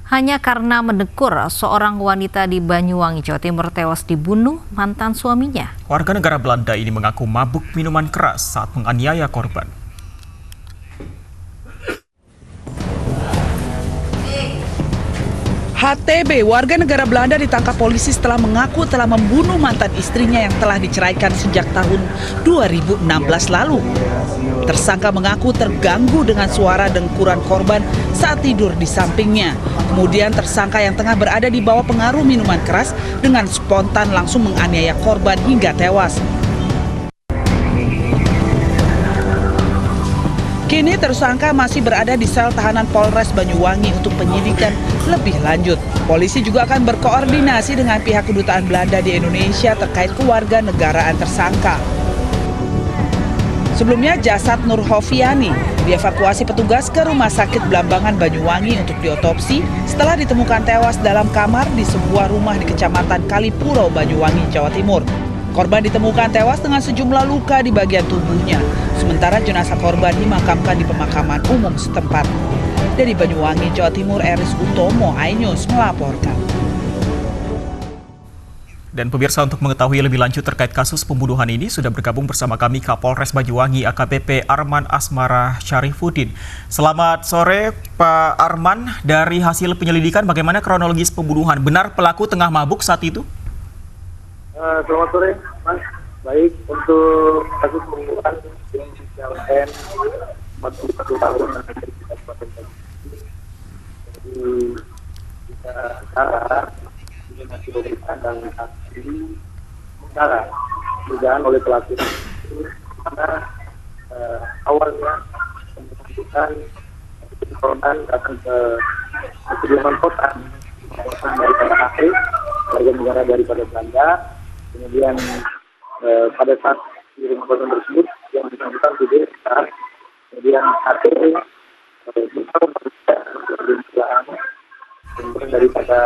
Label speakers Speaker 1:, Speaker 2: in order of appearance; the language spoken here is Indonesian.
Speaker 1: Hanya karena menegur seorang wanita di Banyuwangi, Jawa Timur tewas dibunuh mantan suaminya.
Speaker 2: Warga negara Belanda ini mengaku mabuk minuman keras saat menganiaya korban.
Speaker 3: HTB, warga negara Belanda, ditangkap polisi setelah mengaku telah membunuh mantan istrinya yang telah diceraikan sejak tahun 2016 lalu. Tersangka mengaku terganggu dengan suara dengkuran korban saat tidur di sampingnya. Kemudian tersangka yang tengah berada di bawah pengaruh minuman keras dengan spontan langsung menganiaya korban hingga tewas. Kini tersangka masih berada di sel tahanan Polres Banyuwangi untuk penyidikan lebih lanjut. Polisi juga akan berkoordinasi dengan pihak kedutaan Belanda di Indonesia terkait kewarganegaraan tersangka. Sebelumnya jasad Nur Hoviani dievakuasi petugas ke Rumah Sakit Blambangan Banyuwangi untuk diotopsi setelah ditemukan tewas dalam kamar di sebuah rumah di Kecamatan Kalipuro, Banyuwangi, Jawa Timur. Korban ditemukan tewas dengan sejumlah luka di bagian tubuhnya, sementara jenazah korban dimakamkan di pemakaman umum setempat. Dari Banyuwangi, Jawa Timur, Eris Utomo, iNews melaporkan.
Speaker 2: Dan pemirsa, untuk mengetahui lebih lanjut terkait kasus pembunuhan ini, sudah bergabung bersama kami Kapolres Banyuwangi AKBP Arman Asmara Syarifuddin. Selamat sore Pak Arman, dari hasil penyelidikan bagaimana kronologis pembunuhan? Benar pelaku tengah mabuk saat itu?
Speaker 4: Selamat sore, Mas. Baik, untuk kasus pembunuhan yang PLN 41 tahun yang terjadi di Kabupaten Banyuwangi. Jadi kita ini masih pemeriksaan dan saksi sementara dugaan oleh pelaku itu karena awalnya pembunuhan korban datang ke kediaman kota daripada Afrik, warga negara daripada Belanda. Kemudian pada saat di rumah korban tersebut yang bersangkutan tidur saat kemudian HT kemudian daripada